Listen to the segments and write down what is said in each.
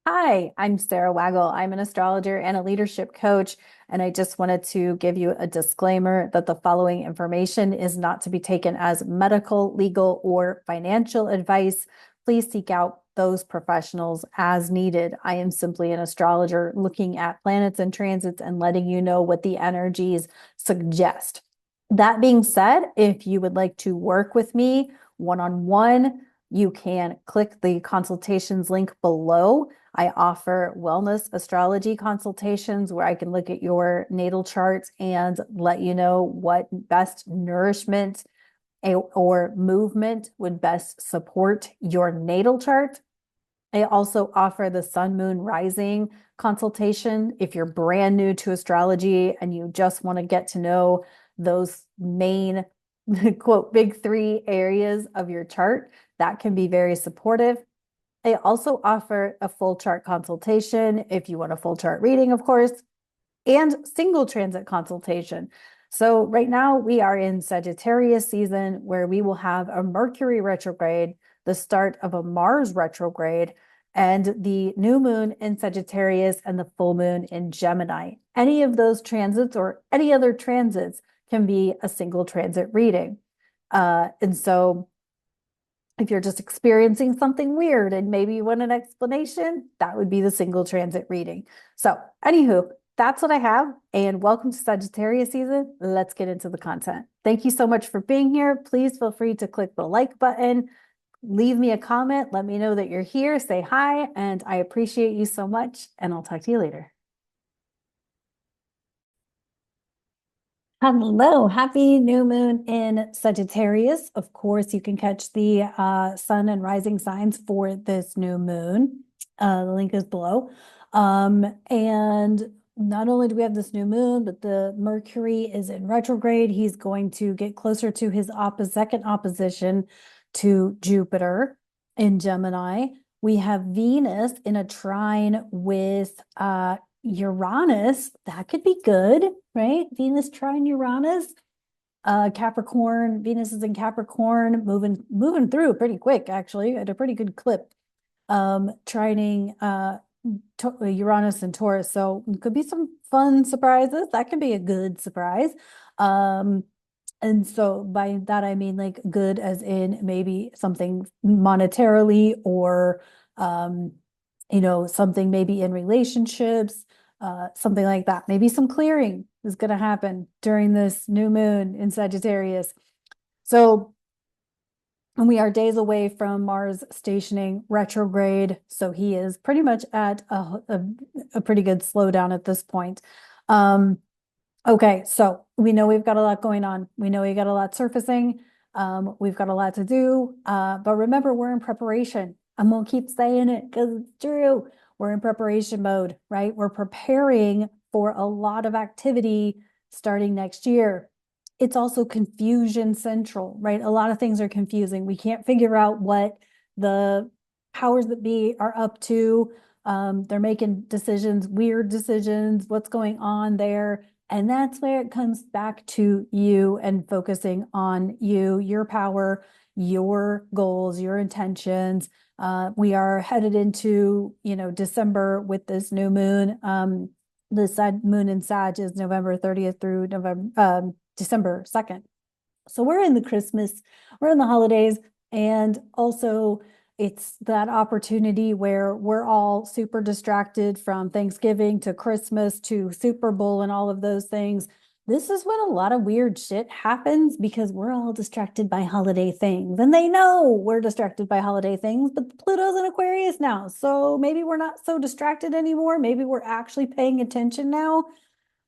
Hi, I'm Sara Waggle. I'm an astrologer and a leadership coach, and I just wanted to give you a disclaimer that the following information is not to be taken as medical, legal, or financial advice. Please seek out those professionals as needed. I am simply an astrologer looking at planets and transits and letting you know what the energies suggest. That being said, if you would like to work with me one-on-one, you can click the consultations link below. I offer wellness astrology consultations where I can look at your natal charts and let you know what best nourishment or movement would best support your natal chart. I also offer the sun, moon, rising consultation. If you're brand new to astrology and you just want to get to know those main, quote, big three areas of your chart, that can be very supportive. I also offer a full chart consultation if you want a full chart reading, of course, and single transit consultation. So right now we are in Sagittarius season where we will have a Mercury retrograde, the start of a Mars retrograde, and the new moon in Sagittarius and the full moon in Gemini. Any of those transits or any other transits can be a single transit reading. And so if you're just experiencing something weird and maybe you want an explanation, that would be the single transit reading. So, anywho, that's what I have. And welcome to Sagittarius season. Let's get into the content. Thank you so much for being here. Please feel free to click the like button, leave me a comment, let me know that you're here, say hi, and I appreciate you so much. And I'll talk to you later. Hello, happy new moon in Sagittarius. Of course, you can catch the sun and rising signs for this new moon. The link is below. And not only do we have this new moon, but the Mercury is in retrograde. He's going to get closer to his second opposition to Jupiter in Gemini. We have Venus in a trine with Uranus. That could be good, right? Venus trine Uranus. Capricorn, Venus is in Capricorn, moving through pretty quick, actually, at a pretty good clip. Trining Uranus and Taurus. So it could be some fun surprises. That could be a good surprise. And so by that I mean like good as in maybe something monetarily or something maybe in relationships, something like that. Maybe some clearing is going to happen during this new moon in Sagittarius. So, and we are days away from Mars stationing retrograde. So he is pretty much at a pretty good slowdown at this point. Okay, so we know we've got a lot going on. We know we got a lot surfacing. We've got a lot to do. But remember, we're in preparation. I'm gonna keep saying it because it's true. We're in preparation mode, right? We're preparing for a lot of activity starting next year. It's also confusion central, right? A lot of things are confusing. We can't figure out what the powers that be are up to. They're making decisions, weird decisions, what's going on there. And that's where it comes back to you and focusing on you, your power, your goals, your intentions. We are headed into, December with this new moon. The moon in Sag is November 30th through December 2nd. So we're in the holidays, and also it's that opportunity where we're all super distracted from Thanksgiving to Christmas to Super Bowl and all of those things. This is when a lot of weird shit happens because we're all distracted by holiday things. And they know we're distracted by holiday things, but Pluto's in Aquarius now. So maybe we're not so distracted anymore. Maybe we're actually paying attention now.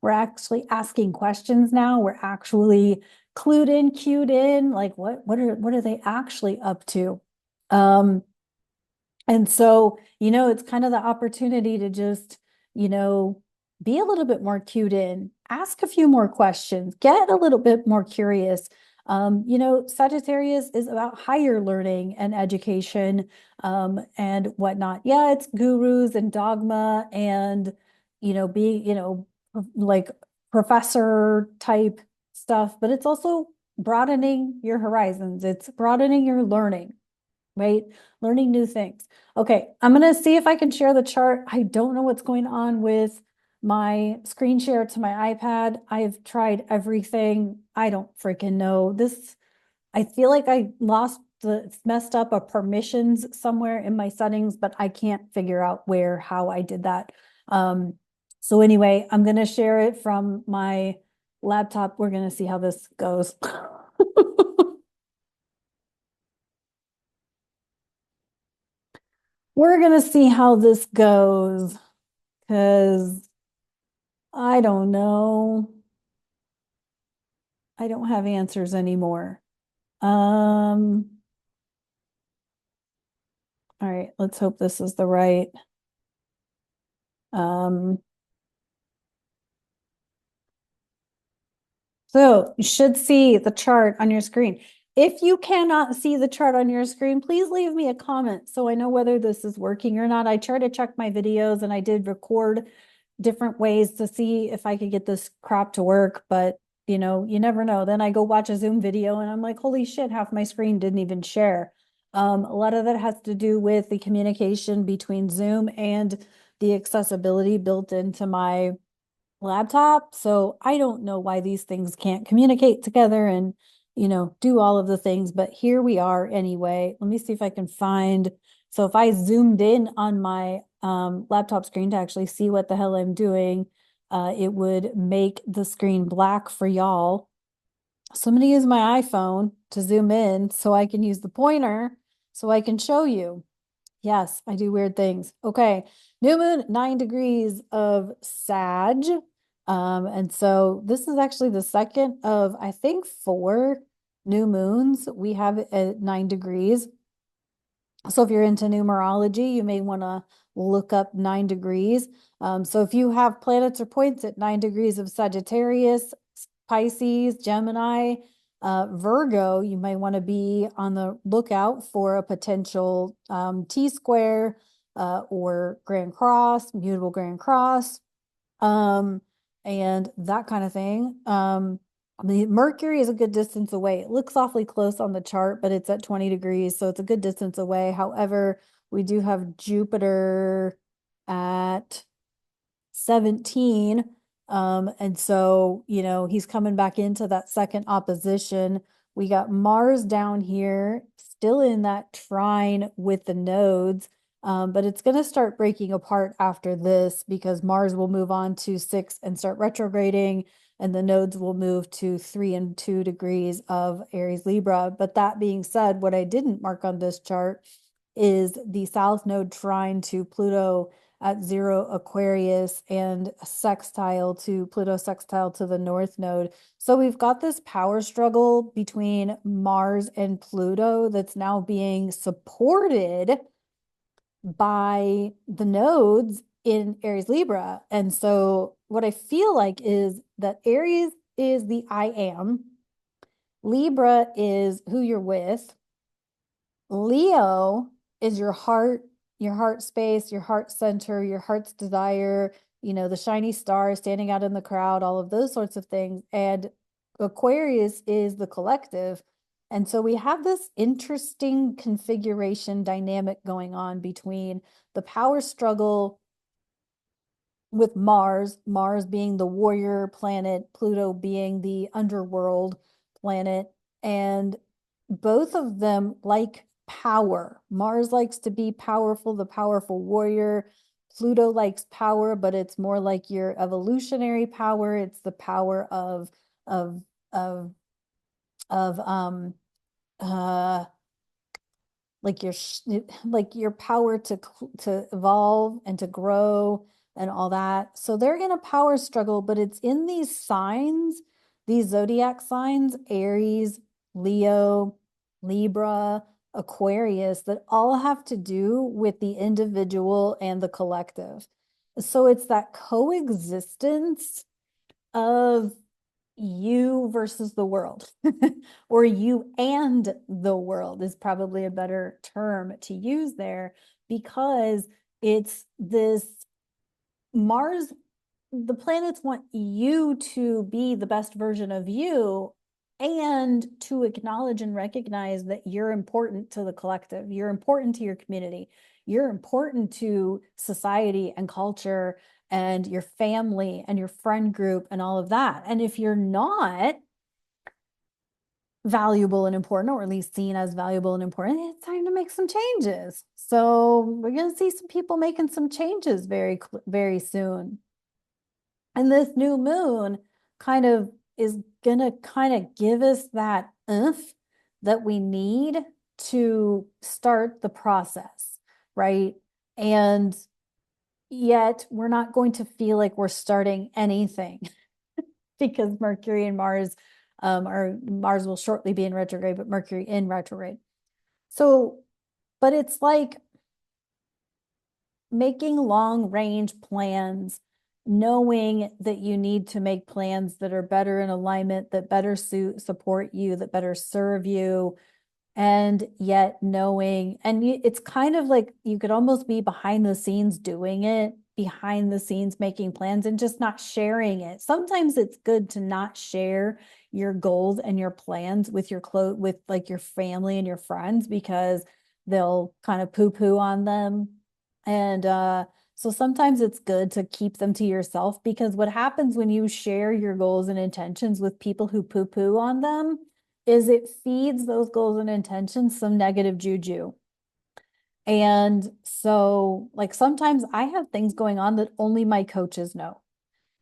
We're actually asking questions now. We're actually clued in, cued in, like what are they actually up to? And so, it's kind of the opportunity to just, be a little bit more cued in, ask a few more questions, get a little bit more curious. Sagittarius is about higher learning and education, and whatnot. Yeah, it's gurus and dogma and, being, like professor type stuff, but it's also broadening your horizons. It's broadening your learning. right? Learning new things. Okay, I'm going to see if I can share the chart. I don't know what's going on with my screen share to my iPad. I've tried everything. I don't freaking know. I feel like I messed up a permissions somewhere in my settings, but I can't figure out how I did that. So anyway, I'm going to share it from my laptop. We're going to see how this goes. We're going to see how this goes because I don't know. I don't have answers anymore. All right, let's hope this is the right. Um, So you should see the chart on your screen. If you cannot see the chart on your screen, please leave me a comment so I know whether this is working or not. I try to check my videos and I did record different ways to see if I could get this crap to work, but you know, you never know. Then I go watch a Zoom video and I'm like, holy shit, half my screen didn't even share. A lot of that has to do with the communication between Zoom and the accessibility built into my laptop. So I don't know why these things can't communicate together and, do all of the things, but here we are anyway. Let me see if I can find. So if I zoomed in on my laptop screen to actually see what the hell I'm doing, it would make the screen black for y'all. So I'm going to use my iPhone to zoom in so I can use the pointer so I can show you. Yes, I do weird things. Okay. New moon, 9 degrees of Sag. And so this is actually the second of, I think, 4 new moons we have at 9 degrees. So if you're into numerology, you may want to look up 9 degrees. So if you have planets or points at 9 degrees of Sagittarius, Pisces, Gemini, Virgo, you may want to be on the lookout for a potential T-square or Grand Cross, mutable Grand Cross, and that kind of thing. The Mercury is a good distance away. It looks awfully close on the chart, but it's at 20 degrees, so it's a good distance away. However, we do have Jupiter at 17. And so, he's coming back into that second opposition. We got Mars down here, still in that trine with the nodes. But it's going to start breaking apart after this because Mars will move on to 6 and start retrograding, and the nodes will move to 3 and 2 degrees of Aries Libra. But that being said, what I didn't mark on this chart is the South Node trine to Pluto at 0 Aquarius and Pluto sextile to the North Node. So we've got this power struggle between Mars and Pluto that's now being supported by the nodes in Aries Libra. And so what I feel like is that Aries is the I am, Libra is who you're with, Leo is your heart space, your heart center, your heart's desire, the shiny star standing out in the crowd, all of those sorts of things. And Aquarius is the collective. And so we have this interesting configuration dynamic going on between the power struggle with Mars being the warrior planet, Pluto being the underworld planet, and both of them like power. Mars likes to be powerful, the powerful warrior. Pluto likes power, but it's more like your evolutionary power. It's the power of of of like your power to evolve and to grow and all that. So they're in a power struggle, but it's in these signs, these zodiac signs, Aries, Leo, Libra, Aquarius, that all have to do with the individual and the collective. So it's that coexistence of you versus the world, or you and the world is probably a better term to use there, because it's this Mars, the planets want you to be the best version of you, and to acknowledge and recognize that you're important to the collective, you're important to your community, you're important to society and culture and your family and your friend group and all of that. And if you're not valuable and important, or at least seen as valuable and important, it's time to make some changes. So we're going to see some people making some changes very soon. And this new moon kind of is going to kind of give us that oomph that we need to start the process, right? And yet we're not going to feel like we're starting anything because Mercury and Mars, or Mars will shortly be in retrograde, but Mercury in retrograde. So, but it's like making long range plans, knowing that you need to make plans that are better in alignment, that better support you, that better serve you. And yet knowing, and it's kind of like you could almost be behind the scenes doing it, behind the scenes making plans and just not sharing it. Sometimes it's good to not share your goals and your plans with with like your family and your friends, because they'll kind of poo-poo on them. And so sometimes it's good to keep them to yourself, because what happens when you share your goals and intentions with people who poo-poo on them is it feeds those goals and intentions some negative juju. And so, like, sometimes I have things going on that only my coaches know,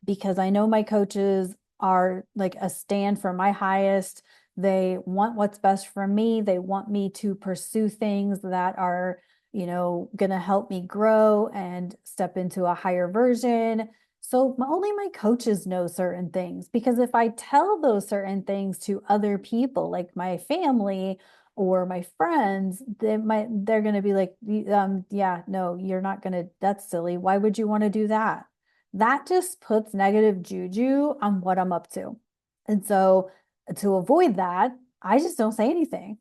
because I know my coaches are like a stand for my highest. They want what's best for me. They want me to pursue things that are, going to help me grow and step into a higher version. So only my coaches know certain things, because if I tell those certain things to other people, like my family or my friends, they're going to be like, yeah, no, you're not going to, that's silly. Why would you want to do that? That just puts negative juju on what I'm up to. And so to avoid that, I just don't say anything.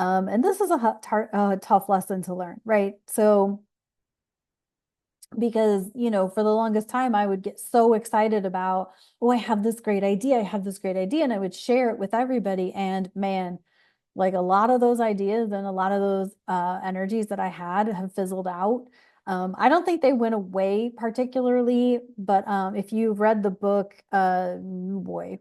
And this is a tough lesson to learn, right? So, because, for the longest time, I would get so excited about, oh, I have this great idea. I have this great idea. And I would share it with everybody. And man, like a lot of those ideas and a lot of those energies that I had have fizzled out. I don't think they went away particularly, but if you've read the book, boy,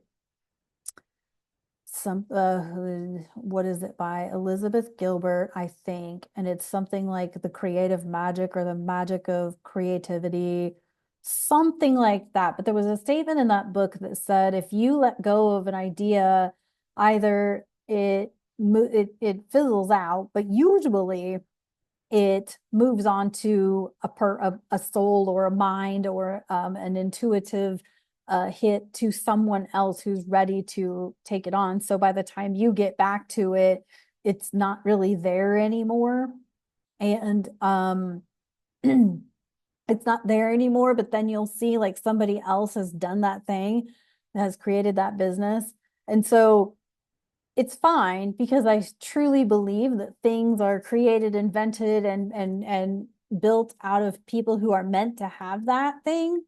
what is it, by Elizabeth Gilbert, I think, and it's something like The Creative Magic or The Magic of Creativity, something like that. But there was a statement in that book that said if you let go of an idea, either it fizzles out, but usually it moves on to a soul or a mind or an intuitive hit to someone else who's ready to take it on. So by the time you get back to it, it's not really there anymore. And it's not there anymore, but then you'll see like somebody else has done that thing, has created that business. And so it's fine, because I truly believe that things are created, invented, and built out of people who are meant to have that thing.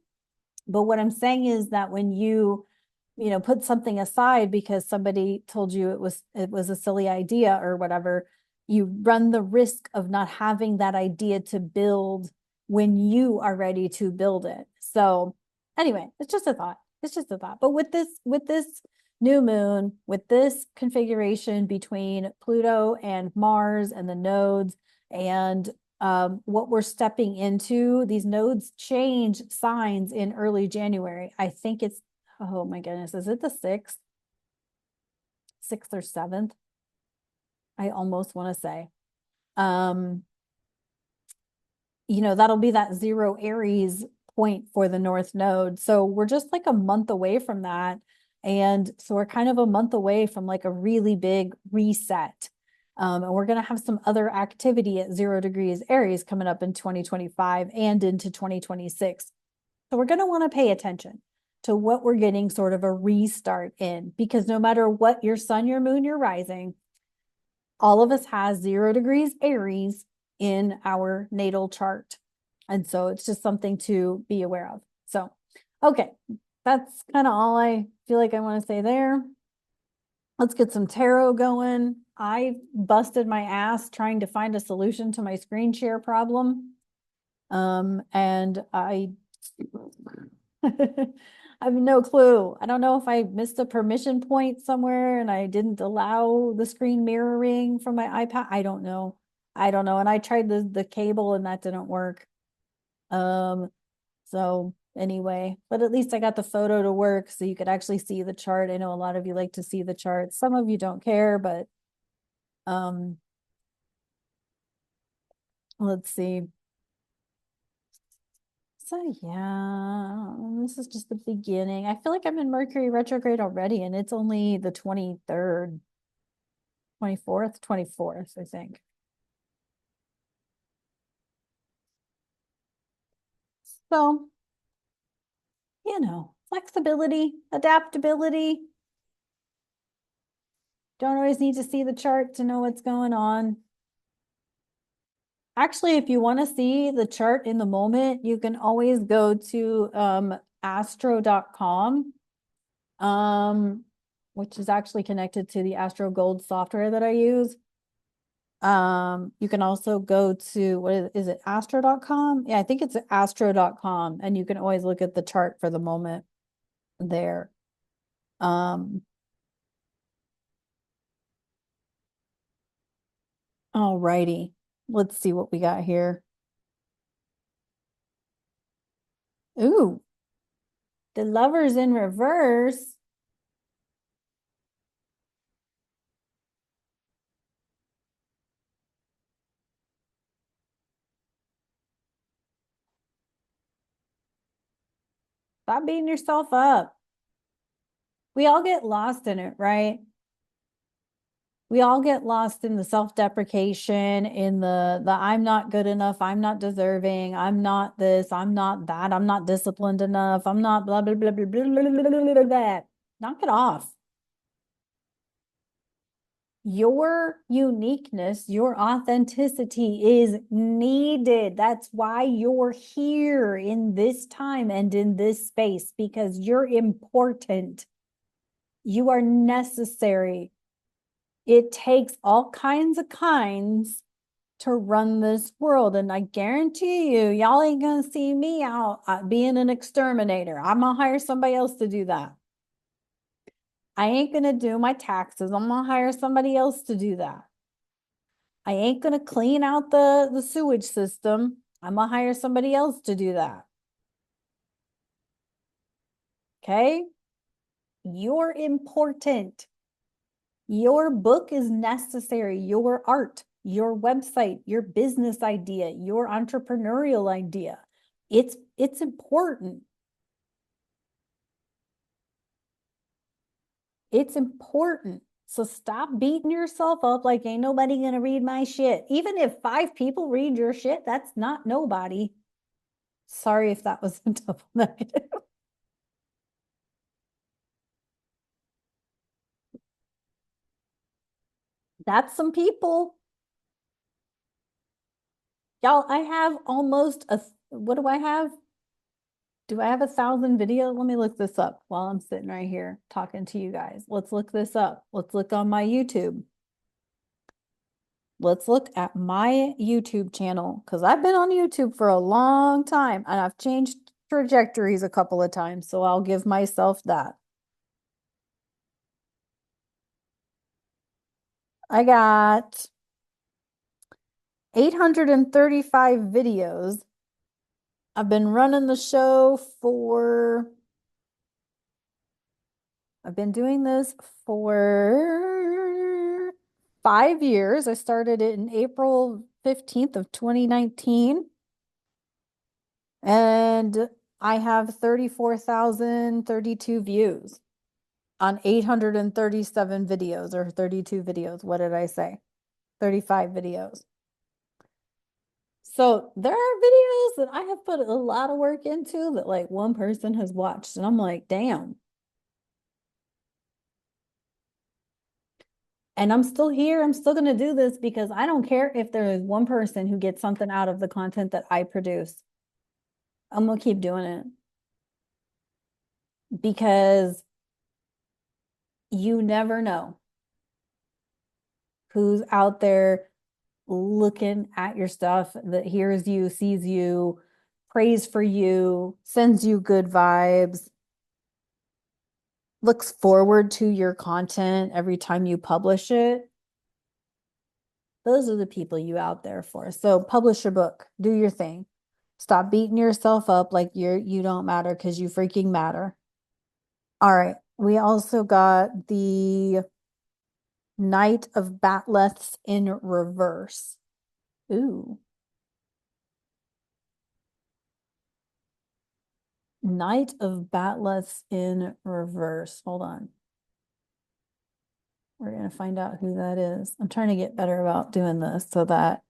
But what I'm saying is that when put something aside because somebody told you it was a silly idea or whatever, you run the risk of not having that idea to build when you are ready to build it. So anyway, it's just a thought. It's just a thought. But with this new moon, with this configuration between Pluto and Mars and the nodes, and what we're stepping into, these nodes change signs in early January. I think it's, oh my goodness, is it the 6th or 7th? I almost want to say. That'll be that 0 Aries point for the North Node. So we're just like a month away from that. And so we're kind of a month away from like a really big reset. And we're going to have some other activity at 0 degrees Aries coming up in 2025 and into 2026. So we're going to want to pay attention to what we're getting sort of a restart in, because no matter what your sun, your moon, your rising, all of us has 0 degrees Aries in our natal chart. And so it's just something to be aware of. So, okay, that's kind of all I feel like I want to say there. Let's get some tarot going. I busted my ass trying to find a solution to my screen share problem. And I I have no clue. I don't know if I missed a permission point somewhere and I didn't allow the screen mirroring from my iPad. I don't know. I don't know. And I tried the cable and that didn't work. Um, so anyway, but at least I got the photo to work so you could actually see the chart. I know a lot of you like to see the chart. Some of you don't care, but um, let's see. So yeah, this is just the beginning. I feel like I'm in Mercury retrograde already, and it's only the 23rd, 24th, 24th, I think. So, flexibility, adaptability. Don't always need to see the chart to know what's going on. Actually, if you want to see the chart in the moment, you can always go to astro.com, which is actually connected to the Astro Gold software that I use. You can also go to, what is it, astro.com? Yeah, I think it's astro.com, and you can always look at the chart for the moment there. All righty. Let's see what we got here. Ooh, the Lovers in reverse. Stop beating yourself up. We all get lost in it, right? We all get lost in the self-deprecation, in the I'm not good enough, I'm not deserving, I'm not this, I'm not that, I'm not disciplined enough, I'm not blah blah blah blah blah blah blah blah blah. Knock it off. Your uniqueness, your authenticity is needed. That's why you're here in this time and in this space, because you're important. You are necessary. It takes all kinds of kinds to run this world. And I guarantee you, y'all ain't going to see me out being an exterminator. I'm going to hire somebody else to do that. I ain't going to do my taxes. I'm going to hire somebody else to do that. I ain't going to clean out the sewage system. I'm going to hire somebody else to do that. Okay? You're important. Your book is necessary. Your art, your website, your business idea, your entrepreneurial idea. It's important. It's important. So stop beating yourself up like ain't nobody gonna read my shit. Even if 5 people read your shit, that's not nobody. Sorry if that was a double negative. That's some people. Y'all, I have almost what do I have? Do I have 1,000 videos? Let me look this up while I'm sitting right here talking to you guys. Let's look this up. Let's look on my YouTube. Let's look at my YouTube channel, because I've been on YouTube for a long time and I've changed trajectories a couple of times. So I'll give myself that. I got 835 videos. I've been running the show I've been doing this for 5 years. I started it in April 15th of 2019. And I have 34,032 views on 837 videos, or 32 videos. What did I say? 35 videos. So there are videos that I have put a lot of work into that like one person has watched, and I'm like, damn. And I'm still here. I'm still going to do this because I don't care if there is one person who gets something out of the content that I produce. I'm going to keep doing it because you never know. who's out there looking at your stuff, that hears you, sees you, prays for you, sends you good vibes, looks forward to your content every time you publish it. Those are the people you out there for. So publish your book, do your thing. Stop beating yourself up like you don't matter, because you freaking matter. All right. We also got the Knight of Batleths in reverse. Ooh. Knight of Batleths in reverse. Hold on. We're going to find out who that is. I'm trying to get better about doing this so that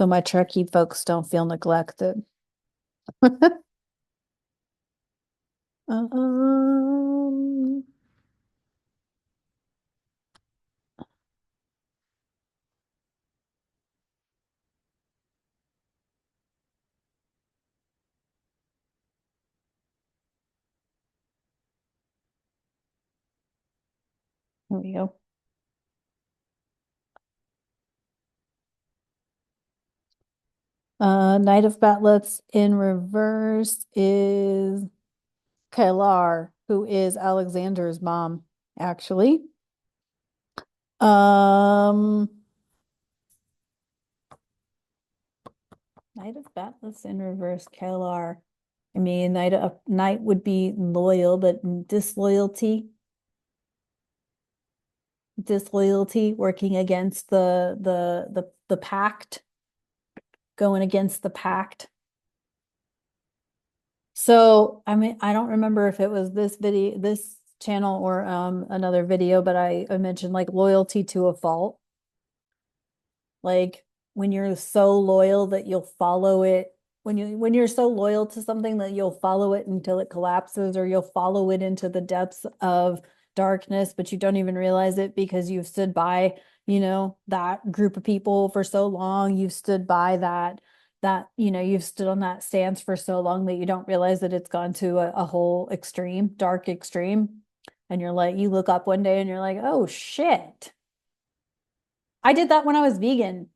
my Trekkie folks don't feel neglected. Um, Here we go. Knight of Batlets in reverse is Kailar, who is Alexander's mom, actually. Um, Knight of Batlets in reverse, Kailar. I mean, knight would be loyal, but disloyalty, working against the pact, going against the pact. So, I mean, I don't remember if it was this channel or another video, but I mentioned like loyalty to a fault. Like when you're so loyal that you'll follow it, when you're so loyal to something that you'll follow it until it collapses, or you'll follow it into the depths of darkness, but you don't even realize it because you've stood by, that group of people for so long. You've stood by you've stood on that stance for so long that you don't realize that it's gone to a whole extreme, dark extreme. And you're like, you look up one day and you're like, oh shit. I did that when I was vegan.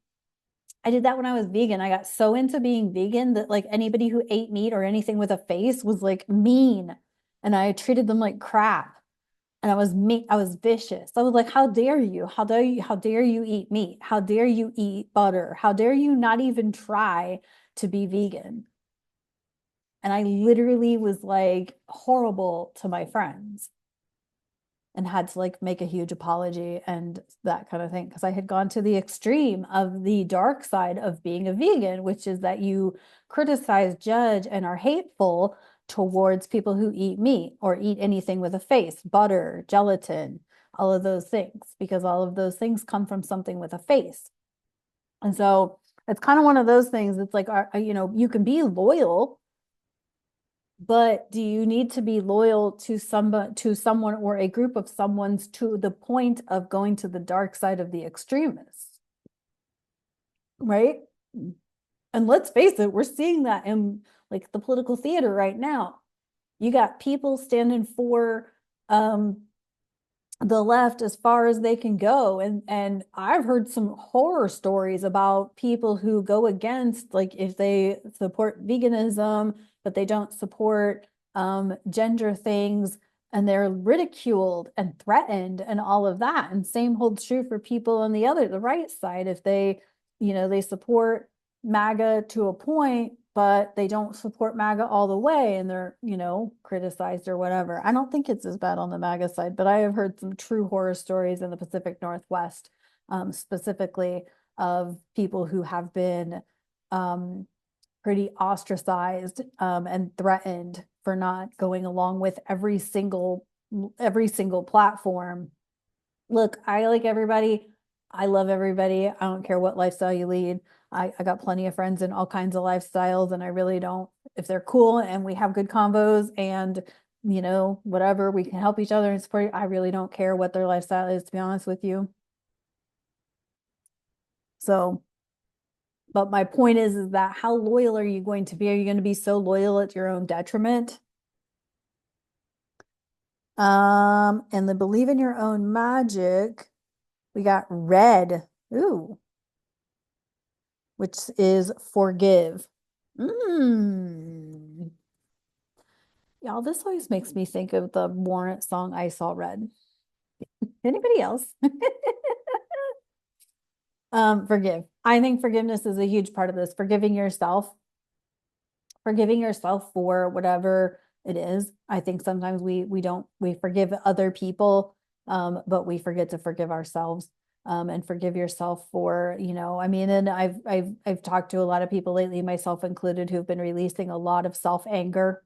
I got so into being vegan that like anybody who ate meat or anything with a face was like mean. And I treated them like crap. And I was vicious. I was like, how dare you? How dare you eat meat? How dare you eat butter? How dare you not even try to be vegan? And I literally was like horrible to my friends and had to like make a huge apology and that kind of thing, because I had gone to the extreme of the dark side of being a vegan, which is that you criticize, judge, and are hateful towards people who eat meat or eat anything with a face, butter, gelatin, all of those things, because all of those things come from something with a face. And so it's kind of one of those things. It's like, you can be loyal, but do you need to be loyal to someone or a group of someone's to the point of going to the dark side of the extremists? Right? And let's face it, we're seeing that in like the political theater right now. You got people standing for the left as far as they can go, and I've heard some horror stories about people who go against, like, if they support veganism but they don't support gender things, and they're ridiculed and threatened and all of that. And same holds true for people on the right side. If they support MAGA to a point, but they don't support MAGA all the way, and they're, criticized or whatever. I don't think it's as bad on the MAGA side, but I have heard some true horror stories in the Pacific Northwest, specifically, of people who have been pretty ostracized and threatened for not going along with every single platform. Look, I like everybody. I love everybody. I don't care what lifestyle you lead. I got plenty of friends in all kinds of lifestyles, and I really don't, if they're cool and we have good combos and, whatever, we can help each other and support, I really don't care what their lifestyle is, to be honest with you. So, but my point is that how loyal are you going to be? Are you going to be so loyal at your own detriment? And the believe in your own magic, we got red. Ooh, which is forgive. Mm. Y'all, this always makes me think of the Warrant song I Saw Red. Anybody else? Forgive. I think forgiveness is a huge part of this. Forgiving yourself for whatever it is. I think sometimes we forgive other people, but we forget to forgive ourselves. And forgive yourself for, I mean, and I've talked to a lot of people lately, myself included, who've been releasing a lot of self-anger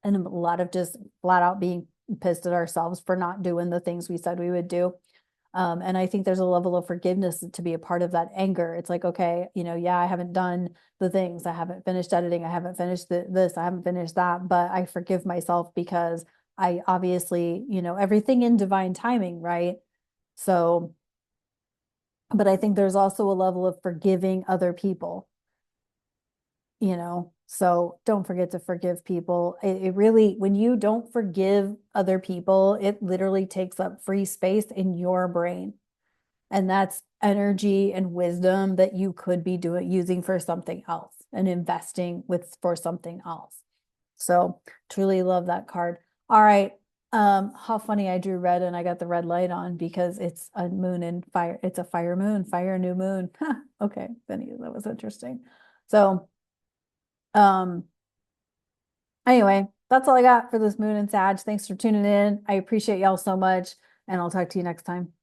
and a lot of just flat out being pissed at ourselves for not doing the things we said we would do. And I think there's a level of forgiveness to be a part of that anger. It's like, okay, yeah, I haven't done the things. I haven't finished editing. I haven't finished this. I haven't finished that, but I forgive myself because I obviously, everything in divine timing, right? So, but I think there's also a level of forgiving other people, so don't forget to forgive people. It really, when you don't forgive other people, it literally takes up free space in your brain. And that's energy and wisdom that you could be using for something else and investing with for something else. So truly love that card. All right. How funny I drew red and I got the red light on because it's a moon and fire. It's a fire moon, fire new moon. Okay, Benny, that was interesting. So, um, anyway, that's all I got for this moon and Sag. Thanks for tuning in. I appreciate y'all so much, and I'll talk to you next time.